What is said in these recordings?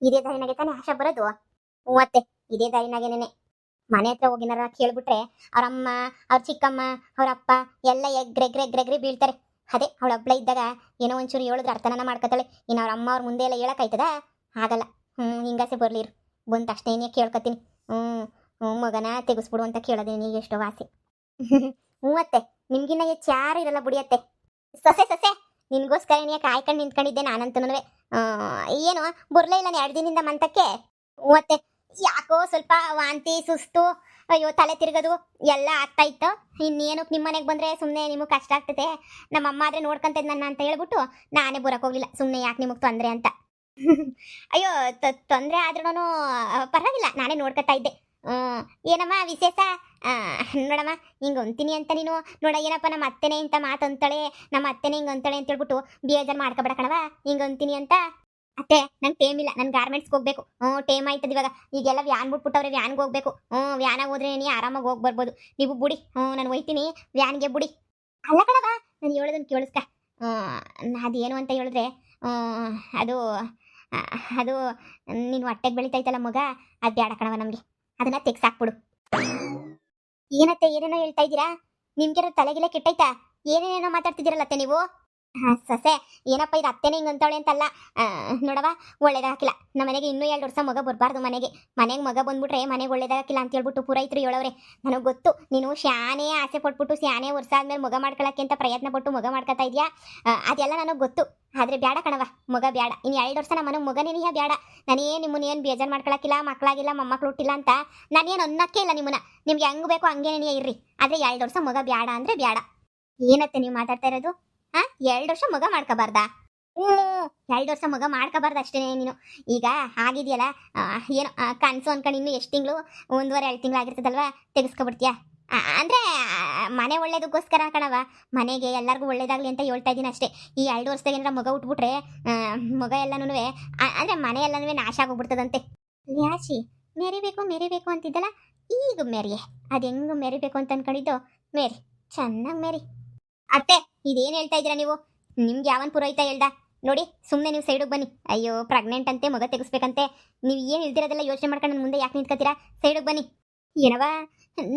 ಇದೇ ದಾರಿನಾಗೆ ತಾನೇ ಆಶಾ ಬರೋದು. ಮತ್ತೆ ಇದೇ ದಾರಿನಾಗೇನೆ ಮನೆ ಹತ್ರ ಹೋಗಿನಾರ ಕೇಳ್ಬಿಟ್ರೆ ಅವ್ರಮ್ಮ, ಅವ್ರ ಚಿಕ್ಕಮ್ಮ, ಅವ್ರ ಅಪ್ಪ ಎಲ್ಲ ಎಗ್ರೆಗ್ರೆಗ್ರೆಗ್ರಿ ಬೀಳ್ತಾರೆ. ಅದೇ ಅವಳ ಹಬ್ಬಳ ಇದ್ದಾಗ ಏನೋ ಒಂಚೂರು ಹೇಳಿದ್ರೆ ಅರ್ಥನ ಮಾಡ್ಕೊತಾಳೆ. ಇನ್ನು ಅವ್ರ ಅಮ್ಮ ಅವ್ರ ಮುಂದೆ ಎಲ್ಲ ಹೇಳಕ್ಕಾಯ್ತದ? ಆಗಲ್ಲ. ಹಿಂಗಾಸೆ ಬರ್ಲಿರು ಬಂತ ಅಷ್ಟೇ ಏನೇ ಕೇಳ್ಕೊತೀನಿ. ಮಗನ ತೆಗಿಸ್ಬಿಡು ಅಂತ ಕೇಳೋದೇನಿ ಎಷ್ಟೋ ಆಸೆ. ಮತ್ತೆ ನಿಮ್ಗಿನ್ನ ಹೆಚ್ಚು ಯಾರು ಇರಲ್ಲ ಬಿಡಿಯತ್ತೆ. ಸೊಸೆ ಸೊಸೆ ನಿನ್ಗೋಸ್ಕರ ಏನೇ ಕಾಯ್ಕೊಂಡು ನಿಂತ್ಕೊಂಡಿದ್ದೆ ನಾನಂತೂ. ಏನು ಬರ್ಲೇ ಇಲ್ಲ 2 ದಿನದಿಂದ ಮಂತಕ್ಕೆ. ಮತ್ತೆ ಯಾಕೋ ಸ್ವಲ್ಪ ವಾಂತಿ ಸುಸ್ತು, ಅಯ್ಯೋ ತಲೆ ತಿರ್ಗೋದು ಎಲ್ಲ ಆಗ್ತಾ ಇತ್ತು. ಇನ್ನೇನಕ್ಕೆ ನಿಮ್ಮ ಮನೆಗೆ ಬಂದರೆ ಸುಮ್ಮನೆ ನಿಮಗೆ ಕಷ್ಟ ಆಗ್ತದೆ, ನಮ್ಮಮ್ಮ ಆದರೆ ನೋಡ್ಕೊಂತದ್ ನನ್ನ ಅಂತ ಹೇಳ್ಬಿಟ್ಟು ನಾನೇ ಬರೋಕೆ ಹೋಗಲಿಲ್ಲ. ಸುಮ್ಮನೆ ಯಾಕೆ ನಿಮಗೆ ತೊಂದರೆ ಅಂತ. ಅಯ್ಯೋ ತೊಂದರೆ ಆದ್ರೂ ಪರವಾಗಿಲ್ಲ, ನಾನೇ ನೋಡ್ಕೊತಾ ಇದ್ದೆ. ಏನಮ್ಮ ವಿಶೇಷ? ನೋಡಮ್ಮ ಹಿಂಗೆ ಅಂತೀನಿ ಅಂತ ನೀನು ನೋಡ, ಏನಪ್ಪ ನಮ್ಮ ಅತ್ತೆನೇ ಇಂಥ ಮಾತಂತಾಳೆ, ನಮ್ಮ ಅತ್ತೆನೇ ಹಿಂಗೆ ಅಂತಾಳೆ ಅಂತ ಹೇಳ್ಬಿಟ್ಟು ಬೇಜಾರು ಮಾಡ್ಕೊಬೇಡ ಕಣವ. ಹಿಂಗೆ ಅಂತೀನಿ ಅಂತ ಅತ್ತೆ ನಂಗೆ ಟೇಮ್ ಇಲ್ಲ, ನಾನು ಗಾರ್ಮೆಂಟ್ಸ್ಗೆ ಹೋಗ್ಬೇಕು. ಟೇಮ್ ಆಯ್ತದ ಇವಾಗ. ಈಗೆಲ್ಲ ವ್ಯಾನ್ ಬಿಟ್ಬಿಟ್ಟವ್ರೆ, ವ್ಯಾನ್ಗೆ ಹೋಗ್ಬೇಕು. ವ್ಯಾನಾಗ ಹೋದ್ರೆ ನೀ ಆರಾಮಾಗಿ ಹೋಗಿ ಬರ್ಬೋದು. ನೀವು ಬುಡಿ, ನಾನು ಒಯ್ತೀನಿ ವ್ಯಾನ್ಗೆ ಬುಡಿ. ಅಲ್ಲ ಕಣವ, ನಾನು ಹೇಳೋದನ್ನು ಕೇಳಿಸ್ಕ. ಅದೇನು ಅಂತ ಹೇಳಿದ್ರೆ ಅದು ಅದು ನೀನು ಹೊಟ್ಟೆಗೆ ಬೆಳಿತೈತಲ್ಲ ಮಗ, ಅದು ಬೇಡ ಕಣವ ನಮಗೆ, ಅದನ್ನ ತೆಗ್ಸಾಕ್ಬಿಡು. ಏನತ್ತೆ ಏನೇನೋ ಹೇಳ್ತಾ ಇದ್ದೀರಾ? ನಿಮ್ಗೆ ತಲೆಗಿಲೆ ಕೆಟ್ಟೈತಾ? ಏನೇನೇನೋ ಮಾತಾಡ್ತಿದ್ದೀರಲ್ಲತ್ತೆ ನೀವು. ಸೊಸೆ ಏನಪ್ಪ ಇದು ಅತ್ತೆನೇ ಹಿಂಗೆ ಅಂತವಳೆ ಅಂತಲ್ಲ. ನೋಡವ ಒಳ್ಳೇದಾಗಿಲ್ಲ ನಮ್ಮ ಮನೆಗೆ. ಇನ್ನೂ 2 ವರ್ಷ ಮಗ ಬರಬಾರ್ದು ಮನೆಗೆ ಮಗ ಬಂದ್ಬಿಟ್ರೆ ಮನೆಗೆ ಒಳ್ಳೇದಾಗಿಲ್ಲ ಅಂತ ಹೇಳ್ಬಿಟ್ಟು ಪುರೈತರು ಹೇಳೋರೆ. ನನಗೆ ಗೊತ್ತು ನೀನು ಶಾನೇ ಆಸೆ ಪಟ್ಬಿಟ್ಟು ಶಾನೇ ವರ್ಷ ಆದ್ಮೇಲೆ ಮಗ ಮಾಡ್ಕೊಳಕ್ಕೆ ಅಂತ ಪ್ರಯತ್ನ ಪಟ್ಟು ಮಗ ಮಾಡ್ಕೊತಾ ಇದೆಯಾ. ಅದೆಲ್ಲ ನನಗೆ ಗೊತ್ತು. ಆದರೆ ಬೇಡ ಕಣವ, ಮಗ ಬೇಡ. ಇನ್ನು 2 ವರ್ಷ ನಮ್ಮ ಮನೆಗೆ ಮಗನೇನಿಯ ಬೇಡ. ನಾನೇನು ನಿಮ್ಮನ್ನೇನು ಬೇಜಾರು ಮಾಡ್ಕೊಳಕ್ಕಿಲ್ಲ, ಮಕ್ಕಳಾಗಿಲ್ಲ, ಮೊಮ್ಮಕ್ಕಳು ಹುಟ್ಟಿಲ್ಲ ಅಂತ ನಾನೇನು ಅನ್ನೋಕ್ಕೆ ಇಲ್ಲ ನಿಮ್ಮನ್ನ. ನಿಮ್ಗೆ ಹೆಂಗೆ ಬೇಕೋ ಹಂಗೇನೇ ಇರ್ರಿ. ಆದರೆ 2 ವರ್ಷ ಮಗ ಬೇಡ ಅಂದರೆ ಬೇಡ. ಏನತ್ತೆ ನೀವು ಮಾತಾಡ್ತಾ ಇರೋದು? 2 ವರ್ಷ ಮಗ ಮಾಡ್ಕೋಬಾರ್ದಾ? 2 ವರ್ಷ ಮಗ ಮಾಡ್ಕೋಬಾರ್ದು ಅಷ್ಟೇ ನೀನು. ಈಗ ಆಗಿದೆಯಲ್ಲ, ಏನು ಕನಸು ಅನ್ಕೊಂಡು ಇನ್ನೂ ಎಷ್ಟು ತಿಂಗಳು, 1.5-2 ತಿಂಗಳು ಆಗಿರ್ತದಲ್ವಾ, ತೆಗೆಸ್ಕೊಬಿಡ್ತೀಯಾ? ಅಂದರೆ ಮನೆ ಒಳ್ಳೇದಕ್ಕೋಸ್ಕರ ಕಣವ, ಮನೆಗೆ ಎಲ್ಲರಿಗೂ ಒಳ್ಳೇದಾಗಲಿ ಅಂತ ಹೇಳ್ತಾ ಇದ್ದೀನಿ ಅಷ್ಟೇ. ಈ 2 ವರ್ಷದಾಗ ಏನಾರ ಮಗ ಉಟ್ಬಿಟ್ರೆ ಮಗ ಎಲ್ಲನೂ ಅಂದರೆ ಮನೆ ಎಲ್ಲನೂ ನಾಶ ಆಗೋಗ್ಬಿಡ್ತದಂತೆ. ಯಾಶಿ ಮೆರಿಬೇಕು ಅಂತಿದ್ದಲ್ಲ, ಈಗ ಮೆರಿಯೆ. ಅದು ಹೆಂಗೆ ಮೆರಿಬೇಕು ಅಂತ ಅನ್ಕೊಂಡಿದ್ದು ಮೇರಿ, ಚೆನ್ನಾಗಿ ಮೇರಿ. ಅತ್ತೆ ಇದೇನು ಹೇಳ್ತಾ ಇದ್ದೀರಾ ನೀವು? ನಿಮ್ಗೆ ಯಾವನ್ ಪುರೋಹಿತ ಹೇಳ್ದ? ನೋಡಿ ಸುಮ್ಮನೆ ನೀವು ಸೈಡಿಗೆ ಬನ್ನಿ. ಅಯ್ಯೋ ಪ್ರೆಗ್ನೆಂಟ್ ಅಂತೆ, ಮಗ ತೆಗಿಸ್ಬೇಕಂತೆ. ನೀವು ಏನು ಹೇಳ್ತಿರೋದೆಲ್ಲ ಯೋಚನೆ ಮಾಡ್ಕೊಂಡು ನನ್ನ ಮುಂದೆ ಯಾಕೆ ನಿಂತ್ಕೊತೀರಾ? ಸೈಡಿಗೆ ಬನ್ನಿ. ಏನವ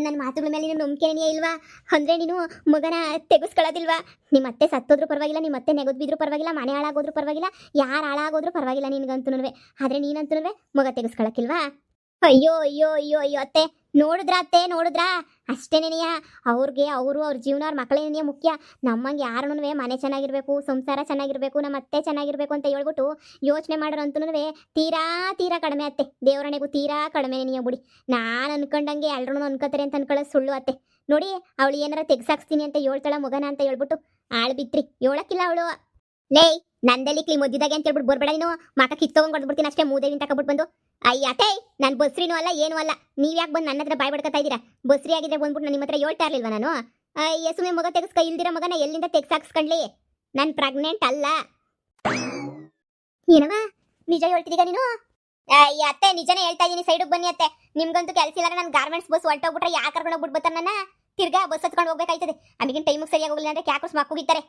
ನನ್ನ ಮಾತುಗಳ ಮೇಲೆ ನೀನು ನಂಬಿಕೆನೇ ಇಲ್ವಾ? ಅಂದರೆ ನೀನು ಮಗನ ತೆಗೆಸ್ಕೊಳ್ಳೋದಿಲ್ವಾ? ನಿಮ್ಮ ಅತ್ತೆ ಸತ್ತೋದ್ರೂ ಪರವಾಗಿಲ್ಲ, ನಿಮ್ಮ ಅತ್ತೆ ನೆಗೆದು ಬಿದ್ದರೂ ಪರವಾಗಿಲ್ಲ, ಮನೆ ಹಾಳಾಗೋದ್ರೂ ಪರವಾಗಿಲ್ಲ, ಯಾರು ಹಾಳಾಗೋದ್ರೂ ಪರವಾಗಿಲ್ಲ ನಿನಗಂತೂ. ಆದರೆ ನೀನಂತೂ ಮಗ ತೆಗೆಸ್ಕೊಳಕ್ಕಿಲ್ವಾ? ಅಯ್ಯೋ ಅಯ್ಯೋ ಅಯ್ಯೋ ಅಯ್ಯೋ ಅತ್ತೆ, ನೋಡಿದ್ರಾ ಅಷ್ಟೇನೇನಿಯ. ಅವ್ರಿಗೆ ಅವ್ರ ಜೀವನ, ಅವ್ರ ಮಕ್ಕಳೇನೆಯ ಮುಖ್ಯ. ನಮ್ಮಂಗೆ ಯಾರೂ ಮನೆ ಚೆನ್ನಾಗಿರ್ಬೇಕು, ಸಂಸಾರ ಚೆನ್ನಾಗಿರ್ಬೇಕು, ನಮ್ಮ ಅತ್ತೆ ಚೆನ್ನಾಗಿರ್ಬೇಕು ಅಂತ ಹೇಳ್ಬಿಟ್ಟು ಯೋಚನೆ ಮಾಡೋರು ಅಂತೂ ತೀರಾ ಕಡಿಮೆ ಅತ್ತೆ. ದೇವರಣೆಗೂ ತೀರಾ ಕಡಿಮೆ ನೀಯ ಬಿಡಿ. ನಾನು ಅನ್ಕೊಂಡಂಗೆ ಎಲ್ಲರೂ ಅನ್ಕೋತಾರೆ ಅಂತ ಅನ್ಕೊಳ್ಳೋದು ಸುಳ್ಳು ಅತ್ತೆ. ನೋಡಿ ಅವಳು ಏನಾರ ತೆಗ್ಸಾಕ್ಸ್ತೀನಿ ಅಂತ ಹೇಳ್ತಾಳ ಮಗನ ಅಂತ ಹೇಳ್ಬಿಟ್ಟು ಆಳು ಬಿತ್ರಿ, ಹೇಳಕ್ಕಿಲ್ಲ ಅವಳು. ಲೇ ನಂದಲ್ಲಿ ಕ್ಲಿ ಮದ್ದಿದಾಗೆ ಅಂತ ಹೇಳ್ಬಿಟ್ಟು ಬರ್ಬೇಡ ನೀನು. ಮಕ ಕಿತ್ತೋಗೊಂಡು ಕೊಡ್ಬಿಡ್ತೀನಿ ಅಷ್ಟೇ, ಮೂದೇವಿನ ತಗೊಬಿಟ್ಟು ಬಂದು. ಅಯ್ಯತೆ ನಾನು ಬಸ್ರಿನೂ ಅಲ್ಲ ಏನೂ ಅಲ್ಲ. ನೀವು ಯಾಕೆ ಬಂದು ನನ್ನ ಹತ್ರ ಬಾಯ್ ಬಡ್ಕೊತಾ ಇದ್ದೀರಾ? ಬಸ್ರಿ ಆಗಿದ್ರೆ ಬಂದ್ಬಿಟ್ಟು ನಾನು ನಿಮ್ಮ ಹತ್ರ ಹೇಳ್ತಾ ಇರಲಿಲ್ವಾ ನಾನು? ಅಯ್ಯ ಸುಮ್ಮನೆ ಮಗ ತೆಗೆಸ್ಕೊ ಇಲ್ದಿರ ಮಗನ ಎಲ್ಲಿಂದ ತೆಗ್ಸಾಕ್ಸ್ಕೊಂಡ್ಲಿ? ನಾನು ಪ್ರೆಗ್ನೆಂಟ್ ಅಲ್ಲ. ಏನವ ನಿಜ ಹೇಳ್ತಿದ್ದೀಗ ನೀನು? ಅಯ್ಯ ಅತ್ತೆ ನಿಜನೇ ಹೇಳ್ತಾ ಇದ್ದೀನಿ, ಸೈಡಿಗೆ ಬನ್ನಿ ಅತ್ತೆ. ನಿಮ್ಗಂತೂ ಕೆಲಸ ಇಲ್ಲ. ನಾನು ಗಾರ್ಮೆಂಟ್ಸ್ ಬಸ್ ಹೊರಟೋಗ್ಬಿಟ್ರೆ ಯಾಕೆ ಕರ್ಕೊಂಡು ಹೋಗ್ಬಿಟ್ಟು ಬರ್ತಾರೆ ನನ್ನ? ತಿರ್ಗಾ ಬಸ್ ಹತ್ಕೊಂಡು ಹೋಗ್ಬೇಕಾಯ್ತದೆ. ಅಲ್ಲಿಗಿನ ಟೈಮಿಗೆ ಸರಿಯಾಗಿ ಹೋಗಲಿಲ್ಲ ಅಂದರೆ ಕ್ಯಾಕರ್ಸ್ ಮಕ್ಕೋಗಿತ್ತಾರೆ.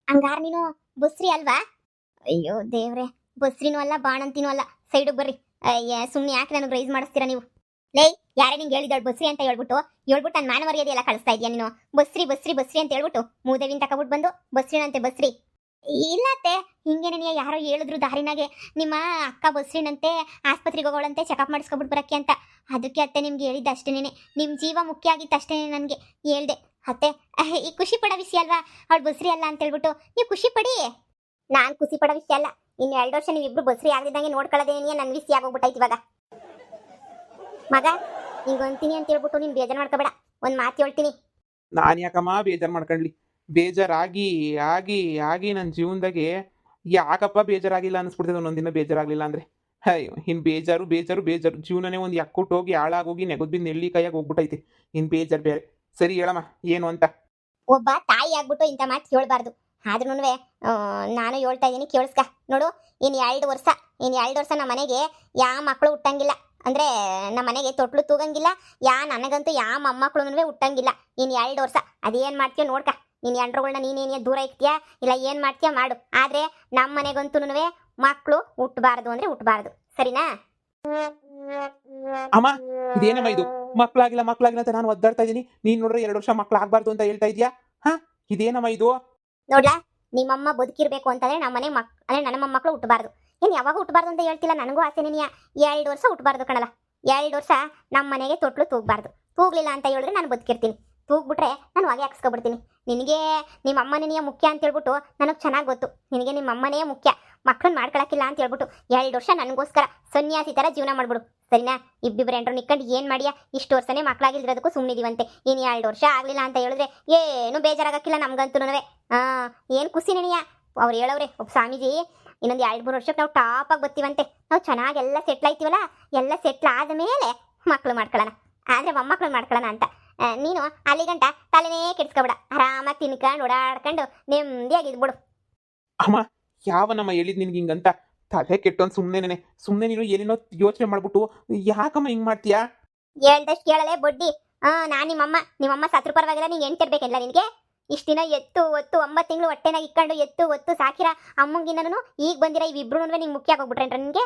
ಹಂಗಾರ ನೀನು ಬಸ್ರಿ ಅಲ್ವಾ? ಅಯ್ಯೋ ದೇವ್ರೆ, ಬಸ್ರಿನೂ ಅಲ್ಲ ಬಾಣಂತಿನೂ ಅಲ್ಲ. ಸೈಡಿಗೆ ಬರ್ರಿ. ಅಯ್ಯ ಸುಮ್ಮನೆ ಯಾಕೆ ನನಗೆ ರೈಸ್ ಮಾಡಿಸ್ತೀರಾ ನೀವು? ಲೇ ಯಾರೇ ನಿಂಗೆ ಹೇಳಿದಾಳು ಬಸ್ರಿ ಅಂತ ಹೇಳ್ಬಿಟ್ಟು ನನ್ನ ಮಾನವರ್ಯಾದೆ ಎಲ್ಲ ಕಳಿಸ್ತಾ ಇದೆಯಾ ನೀನು? ಬಸ್ರಿ ಅಂತ ಹೇಳ್ಬಿಟ್ಟು ಮೂದೇವಿನ ತಗೊಬಿಟ್ಟು ಬಂದು ಬಸ್ರಿನಂತೆ ಬಸ್ರಿ. ಇಲ್ಲತ್ತೆ ಹಿಂಗೇನೇ ಯಾರೋ ಹೇಳಿದ್ರು ದಾರಿನಾಗೆ, ನಿಮ್ಮ ಅಕ್ಕ ಬಸ್ರಿನಂತೆ ಆಸ್ಪತ್ರೆಗೆ ಹೋಗೋಳಂತೆ, ಚೆಕಪ್ ಮಾಡಿಸ್ಕೊಬಿಟ್ಟು ಬರೋಕ್ಕೆ ಅಂತ. ಅದಕ್ಕೆ ಅತ್ತೆ ನಿಮ್ಗೆ ಹೇಳಿದ್ದೆ ಅಷ್ಟೇನೆ. ನಿಮ್ಮ ಜೀವ ಮುಖ್ಯ ಆಗಿತ್ತು ಅಷ್ಟೇನೆ ನನಗೆ ಹೇಳ್ದೆ. ಅತ್ತೆ ಈ ಖುಷಿ ಪಡೋ ವಿಷಯ ಅಲ್ವಾ ಅವಳು ಬಸ್ರಿ ಅಲ್ಲ ಅಂತ ಹೇಳ್ಬಿಟ್ಟು ನೀವು ಖುಷಿ ಪಡಿ. ನಾನು ಖುಷಿ ಪಡೋ ವಿಷಯ ಅಲ್ಲ. ಇನ್ನು 2 ವರ್ಷ ನೀವಿಬ್ರು ಬಸ್ರಿ ಆಗದಿದ್ದಂಗೆ ನೋಡ್ಕೊಳ್ಳೋದೇನೇ ನನ್ನ ವಿಷಯ ಆಗೋಗ್ಬಿಟ್ಟೈತಿ ಇವಾಗ. ಮಗ ಹಿಂಗೆ ಅಂತೀನಿ ಅಂತ ಹೇಳ್ಬಿಟ್ಟು ನೀನು ಬೇಜಾರು ಮಾಡ್ಕೋಬೇಡ. ಒಂದು ಮಾತು ಹೇಳ್ತೀನಿ. ನಾನು ಯಾಕಮ್ಮ ಬೇಜಾರು ಮಾಡ್ಕೊಳ್ಳಿ? ಬೇಜಾರಾಗಿ ಆಗಿ ಆಗಿ ನನ್ನ ಜೀವನದಾಗೆ ಯಾಕಪ್ಪ ಬೇಜಾರಾಗಿಲ್ಲ ಅನಿಸ್ಬಿಡ್ತದೆ. ಒಂದೊಂದಿನ ಬೇಜಾರಾಗಲಿಲ್ಲ ಅಂದರೆ ಅಯ್ಯೋ ಇನ್ನು ಬೇಜಾರು ಜೀವನನೇ ಒಂದು ಯಾಕೊಟ್ಟು ಹೋಗಿ ಹಾಳಾಗೋಗಿ ನೆಗದ್ ಬಿದ್ದು ನೆಲ್ಲಿ ಕೈಯಾಗಿ ಹೋಗ್ಬಿಟ್ಟೈತಿ. ಇನ್ನು ಬೇಜಾರು ಬೇರೆ. ಸರಿ ಹೇಳಮ್ಮ ಏನು ಅಂತ. ಒಬ್ಬ ತಾಯಿ ಆಗ್ಬಿಟ್ಟು ಇಂಥ ಮಾತು ಕೇಳಬಾರ್ದು. ಆದ್ರೂ ನಾನು ಹೇಳ್ತಾ ಇದ್ದೀನಿ ಕೇಳಿಸ್ಕ. ನೋಡು ಇನ್ನು 2 ವರ್ಷ ನಮ್ಮ ಮನೆಗೆ ಯಾವ ಮಕ್ಕಳು ಹುಟ್ಟಂಗಿಲ್ಲ. ಅಂದರೆ ನಮ್ಮ ಮನೆಗೆ ತೊಟ್ಲು ತೂಗಂಗಿಲ್ಲ. ನನಗಂತೂ ಯಾವ ಮೊಮ್ಮಕ್ಕಳು ಹುಟ್ಟಂಗಿಲ್ಲ. ಇನ್ನು 2 ವರ್ಷ ಅದೇನು ಮಾಡ್ತೀಯೋ ನೋಡ್ಕ. ನೀನು ಎಂಟ್ರುಗಳನ್ನ ನೀನೇನೇ ದೂರ ಇಕ್ತೀಯ ಇಲ್ಲ ಏನು ಮಾಡ್ತೀಯ ಮಾಡು. ಆದರೆ ನಮ್ಮ ಮನೆಗಂತೂ ಮಕ್ಕಳು ಹುಟ್ಟಬಾರ್ದು ಅಂದರೆ ಹುಟ್ಟಬಾರ್ದು. ಸರಿನಾ? ಅಮ್ಮ ಇದೇನಮ್ಮ ಇದು? ಮಕ್ಳಾಗಿಲ್ಲ ಮಕ್ಳಾಗಿಲ್ಲ ಅಂತ ನಾನು ಒದ್ದಾಡ್ತಾ ಇದ್ದೀನಿ, ನೀನ್ ನೋಡ್ರೆ 2 ವರ್ಷ ಮಕ್ಳಾಗ್ಬಾರ್ದು ಅಂತ ಹೇಳ್ತಾ ಇದೀಯಾ? ಹಾ, ಇದೇನಮ್ಮ ಇದು? ನೋಡ್ಲಾ, ನಿಮ್ಮಮ್ಮ ಬದುಕಿರ್ಬೇಕು ಅಂತಂದ್ರೆ ನಮ್ಮನೆ ಅಂದ್ರೆ ನನ್ನ ಮೊಮ್ಮಕ್ಕಳು ಹುಟ್ಟಬಾರ್ದು. ಏನ್ ಯಾವಾಗ ಹುಟ್ಟಬಾರ್ದು ಅಂತ ಹೇಳ್ತಿಲ್ಲ, ನನಗೂ ಆಸೆನೇ. 2 ವರ್ಷ ಹುಟ್ಟಬಾರ್ದು ಕಣಲ್ಲ. 2 ವರ್ಷ ನಮ್ಮ ಮನೆಗೆ ತೊಟ್ಲು ತೂಗ್ಬಾರ್ದು. ತೂಗ್ಲಿಲ್ಲ ಅಂತ ಹೇಳಿದ್ರೆ ನಾನು ಬದುಕಿರ್ತೀನಿ. ತೂಗ್ಬಿಟ್ರೆ ನಾನು ಹೊಗೆ ಹಾಕ್ಸ್ಕೊಬಿಡ್ತೀನಿ. ನಿನಗೆ ನಿಮ್ಮ ಅಮ್ಮನೇ ಮುಖ್ಯ ಅಂತ ಹೇಳ್ಬಿಟ್ಟು ನನಗೆ ಚೆನ್ನಾಗಿ ಗೊತ್ತು. ನಿನಗೆ ನಿಮ್ಮ ಅಮ್ಮನೇ ಮುಖ್ಯ, ಮಕ್ಕಳನ್ನ ಮಾಡ್ಕೊಳಕ್ಕಿಲ್ಲ ಅಂತ ಹೇಳ್ಬಿಟ್ಟು 2 ವರ್ಷ ನನಗೋಸ್ಕರ ಸನ್ಯಾಸಿ ಥರ ಜೀವನ ಮಾಡ್ಬಿಡು, ಸರಿನಾ? ಇಬ್ಬಿಬ್ಬರು ಎಂಟ್ರು ನಿಕ್ಕೊಂಡು ಏನು ಮಾಡಿಯಾ? ಇಷ್ಟು ವರ್ಷನೇ ಮಕ್ಕಳಾಗಿಲ್ದಿರೋದಕ್ಕೂ ಸುಮ್ಮನಿದೀವಂತೆ. ಇನ್ನು 2 ವರ್ಷ ಆಗಲಿಲ್ಲ ಅಂತ ಹೇಳಿದ್ರೆ ಏನು ಬೇಜಾರಾಗಕ್ಕಿಲ್ಲ ನಮ್ಗಂತೂ. ಏನು ಖುಷಿ ನೆನೆಯ. ಅವ್ರು ಹೇಳವ್ರೆ ಒಬ್ಬ ಸ್ವಾಮೀಜಿ, ಇನ್ನೊಂದು 2-3 ವರ್ಷಕ್ಕೆ ನಾವು ಟಾಪಾಗಿ ಬರ್ತೀವಂತೆ. ನಾವು ಚೆನ್ನಾಗಿ ಎಲ್ಲ ಸೆಟ್ಲ್ ಆಯ್ತೀವಲ್ಲ, ಎಲ್ಲ ಸೆಟ್ಲ್ ಆದಮೇಲೆ ಮಕ್ಕಳು ಮಾಡ್ಕೊಳ್ಳೋಣ, ಆದರೆ ಮೊಮ್ಮಕ್ಕಳು ಮಾಡ್ಕೊಳ್ಳೋಣ ಅಂತ. ನೀನು ಅಲ್ಲಿಗಂಟ ತಲೆನೇ ಕೆಡಿಸ್ಕೊಬೇಡ, ಆರಾಮಾಗಿ ತಿನ್ಕೊಂಡು ಓಡಾಡ್ಕೊಂಡು ನೆಮ್ಮದಿಯಾಗಿದ್ಬಿಡು. ಅಮ್ಮ ಯಾವನಮ್ಮ ಹೇಳಿದ್ ನಿನ್ಗೆ ಹಿಂಗಂತ? ತಲೆ ಕೆಟ್ಟೊಂದು ಸುಮ್ಮನೆ ನೀನು ಏನೇನೋ ಯೋಚನೆ ಮಾಡ್ಬಿಟ್ಟು ಯಾಕಮ್ಮ ಹಿಂಗ್ ಮಾಡ್ತೀಯಾ? ಹೇಳ್ದಷ್ಟು ಕೇಳಲೇ ಬಡ್ಡಿ. ನಾನು ನಿಮ್ಮಮ್ಮ ಸತ್ರು ಪರವಾಗಿಲ್ಲ, ನೀನು ಎಂಟಿರ್ಬೇಕಲ್ಲ ನಿನಗೆ. ಇಷ್ಟು ದಿನ ಎತ್ತು ಒತ್ತು 9 ತಿಂಗಳು ಹೊಟ್ಟೆನಾಗ ಇಕ್ಕೊಂಡು ಎತ್ತು ಒತ್ತು ಸಾಕಿರ ಅಮ್ಮಂಗಿನ್ನೂ ಈಗ ಬಂದಿರ ಇವಿಬ್ರು ನಿಂಗೆ ಮುಖ್ಯ ಆಗೋಗ್ಬಿಟ್ರೇನ್ರ ನಿನಗೆ?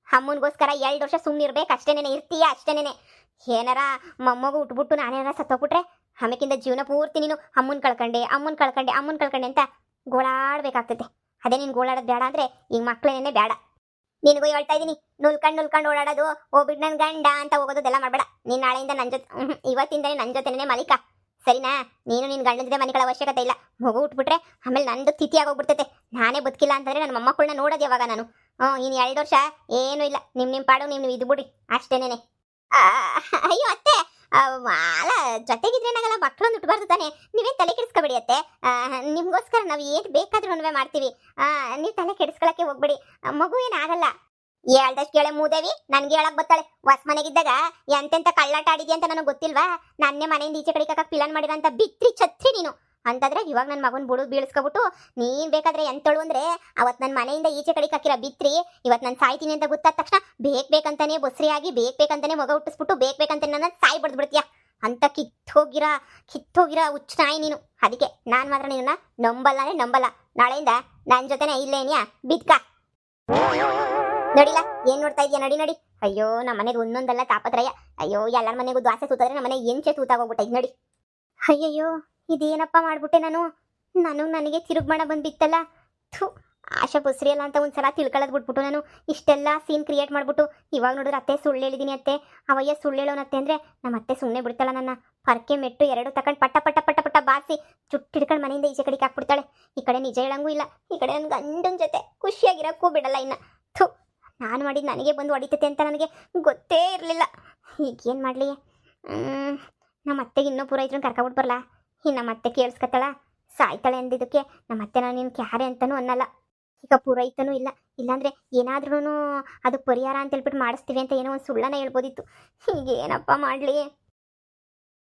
ಅಮ್ಮನಿಗೋಸ್ಕರ 2 ವರ್ಷ ಸುಮ್ಮನೆ ಇರ್ಬೇಕು ಅಷ್ಟೇನೇನೆ, ಇರ್ತೀಯ ಅಷ್ಟೇನೇನೆ. ಏನಾರ ಮೊಮ್ಮಗು ಉಟ್ಬಿಟ್ಟು ನಾನೇನಾರ ಸತ್ತೋಗ್ಬಿಟ್ರೆ ಆಮೇಕಿಂದ ಜೀವನ ಪೂರ್ತಿ ನೀನು ಅಮ್ಮನ ಕಳ್ಕೊಂಡೆ ಅಂತ ಗೋಳಾಡ್ಬೇಕಾಗ್ತೈತೆ. ಅದೇ ನೀನು ಗೋಳಾಡೋದು ಬೇಡ ಅಂದರೆ ಈಗ ಮಕ್ಳೇನೇ ಬೇಡ. ನಿನಗೂ ಹೇಳ್ತಾ ಇದ್ದೀನಿ, ನುಲ್ಕೊಂಡು ಓಡಾಡೋದು, ಹೋಗ್ಬಿಟ್ಟು ನನ್ನ ಗಂಡ ಅಂತ ಹೋಗೋದೆಲ್ಲ ಮಾಡಬೇಡ. ನೀನು ನಾಳೆಯಿಂದ ನನ್ನ ಜೊತೆ, ಇವತ್ತಿಂದನೇ ನನ್ನ ಜೊತೆನೇ ಮಲಿಕ, ಸರಿನಾ? ನೀನು ನಿನ್ನ ಗಂಡನ ಜೊತೆ ಮನಿಗಳ ಅವಶ್ಯಕತೆ ಇಲ್ಲ. ಮಗು ಉಟ್ಬಿಟ್ರೆ ಆಮೇಲೆ ನಂದು ತಿಥಿ ಆಗೋಗ್ಬಿಡ್ತೈತೆ. ನಾನೇ ಬದುಕಿಲ್ಲ ಅಂತಂದರೆ ನನ್ನ ಮೊಮ್ಮಕ್ಕಳನ್ನ ನೋಡೋದು ಯಾವಾಗ ನಾನು? ಇನ್ನು 2 ವರ್ಷ ಏನೂ ಇಲ್ಲ, ನಿಮ್ಮ ಪಾಡು ನೀವು ಇದು ಬಿಡಿ ಅಷ್ಟೇನೇನೆ. ಅಯ್ಯೋ ಅತ್ತೆ, ಅಲ್ಲ ಜೊತೆಗಿದ್ರೇನಾಗಲ್ಲ, ಮಕ್ಕಳೊಂದು ಉಟ್ಬಾರ್ದು ತಾನೆ. ನೀವೇನು ತಲೆ ಕೆಡಿಸ್ಕೊಬೇಡಿ ಅತ್ತೆ. ನಿಮಗೋಸ್ಕರ ನಾವು ಏನು ಬೇಕಾದ್ರೂ ಮಾಡ್ತೀವಿ. ನೀವು ತಲೆ ಕೆಡಿಸ್ಕೊಳಕ್ಕೆ ಹೋಗ್ಬೇಡಿ, ಮಗು ಏನಾಗಲ್ಲ. ಹೇಳ್ದಷ್ಟು ಕೇಳೆ ಮೂದೇವಿ, ನನಗೆ ಹೇಳಕ್ ಬರ್ತಾಳೆ. ಹೊಸ ಮನೆಗಿದ್ದಾಗ ಎಂತೆಂತ ಕಳ್ಳಾಟ ಆಡಿದ್ಯಾ ಅಂತ ನನಗೆ ಗೊತ್ತಿಲ್ವಾ? ನನ್ನೇ ಮನೆಯಿಂದ ಈಚೆ ಕಡೆ ಕಾಕಕ್ಕೆ ಪ್ಲಾನ್ ಮಾಡಿರಂತ ಬಿತ್ರಿ ಛತ್ರಿ ನೀನು. ಅಂತಂದ್ರೆ ಇವಾಗ ನನ್ನ ಮಗನ ಬೀಳಿಸ್ಕೊಬಿಟ್ಟು ನೀನು ಬೇಕಾದ್ರೆ ಎಂತಳು ಅಂದರೆ ಅವತ್ತು ನನ್ನ ಮನೆಯಿಂದ ಈಚೆ ಕಡೆ ಹಾಕಿರೋ ಬಿತ್ರಿ ಇವತ್ತು ನಾನು ಸಾಯ್ತೀನಿ ಅಂತ ಗೊತ್ತಾದ ತಕ್ಷಣ ಬೇಕಂತಾನೆ ಬಸ್ರಿಯಾಗಿ ಬೇಕಂತಾನೆ ಮಗ ಹುಟ್ಟಿಸ್ಬಿಟ್ಟು ಬೇಕಂತಾನೆ ನನ್ನ ಸಾಯಿ ಬಡ್ದ್ಬಿಡ್ತೀಯ ಅಂತ ಕಿತ್ತೋಗಿರ ಹುಚ್ಚ ನಾಯಿ ನೀನು. ಅದಕ್ಕೆ ನಾನು ಮಾತ್ರ ನಿನ್ನ ನಂಬಲ್ಲ. ನಾಳೆಯಿಂದ ನನ್ನ ಜೊತೆನೇ ಇಲ್ಲೇನಿಯಾ ಬಿದ್ಕ. ನಡಿಲ್ಲ, ಏನ್ ನೋಡ್ತಾ ಇದೀಯ? ನಡಿ. ಅಯ್ಯೋ, ನಮ್ಮ ಮನೆಗೆ ಒಂದೊಂದಲ್ಲ ತಾಪತ್ರಯ. ಅಯ್ಯೋ, ಎಲ್ಲರ ಮನೆಗೂ ದ್ವಾಸೆ ತೂತಾದ್ರೆ ನಮ್ಮ ಮನೆ ಎಂಚೆ ತೂತಾಗೋಗ್ಬಿಟ್ಟೈತೆ. ನಡಿ. ಅಯ್ಯಯ್ಯೋ, ಇದೇನಪ್ಪ ಮಾಡ್ಬಿಟ್ಟೆ ನಾನು. ನನಗೆ ತಿರುಗ್ಮಣ ಬಂದ್ಬಿತ್ತಲ್ಲ. ಥು, ಆಶಾ ಬಸ್ರಿಯಲ್ಲ ಅಂತ ಒಂದ್ಸಲ ತಿಳ್ಕೊಳ್ಳೋದು ಬಿಟ್ಬಿಟ್ಟು ನಾನು ಇಷ್ಟೆಲ್ಲ ಸೀನ್ ಕ್ರಿಯೇಟ್ ಮಾಡ್ಬಿಟ್ಟು ಇವಾಗ ನೋಡಿದ್ರೆ ಅತ್ತೆ ಸುಳ್ಳು ಹೇಳಿದೀನಿ ಅತ್ತೆ, ಅವಯ್ಯ ಸುಳ್ಳು ಹೇಳೋನತ್ತೆ ಅಂದರೆ ನಮ್ಮ ಅತ್ತೆ ಸುಮ್ಮನೆ ಬಿಡ್ತಾಳ. ನನ್ನ ಪರ್ಕೆ ಮೆಟ್ಟು 2 ತಗೊಂಡು ಪಟ್ಟ ಬಾಸಿ ಚುಟ್ಟಿಡ್ಕೊಂಡು ಮನೆಯಿಂದ ಈಚೆ ಕಡೆಗೆ ಹಾಕ್ಬಿಡ್ತಾಳೆ. ಈ ಕಡೆ ನಿಜ ಹೇಳಂಗೂ ಇಲ್ಲ, ಈ ಕಡೆ ನನ್ನ ಗಂಡನ ಜೊತೆ ಖುಷಿಯಾಗಿರೋಕ್ಕೂ ಬಿಡಲ್ಲ. ಇನ್ನು ಥು, ನಾನು ಮಾಡಿದ್ದು ನನಗೆ ಬಂದು ಹೊಡಿತೈತೆ ಅಂತ ನನಗೆ ಗೊತ್ತೇ ಇರಲಿಲ್ಲ. ಈಗೇನು ಮಾಡಲಿ? ನಮ್ಮ ಅತ್ತೆಗೆ ಇನ್ನೂ ಪೂರೈತ್ರನ ಕರ್ಕೊಬಿಟ್ಟು ಬರಲ್ಲ. ಇನ್ನು ನಮ್ಮ ಅತ್ತೆ ಕೇಳಿಸ್ಕೊತಾಳ, ಸಾಯ್ತಾಳೆ ಅಂದಿದ್ದಕ್ಕೆ ನಮ್ಮ ಅತ್ತೆ ನಾನು ನಿನ್ನ ಕ್ಯಾರೆ ಅಂತಲೂ ಅನ್ನಲ್ಲ. ಈಗ ಪೂರೈತನೂ ಇಲ್ಲ, ಇಲ್ಲಾಂದರೆ ಏನಾದ್ರೂ ಅದು ಪರಿಹಾರ ಅಂತ ಹೇಳ್ಬಿಟ್ಟು ಮಾಡಿಸ್ತೀವಿ ಅಂತ ಏನೋ ಒಂದು ಸುಳ್ಳನ ಹೇಳ್ಬೋದಿತ್ತು. ಈಗೇನಪ್ಪ ಮಾಡಲಿ?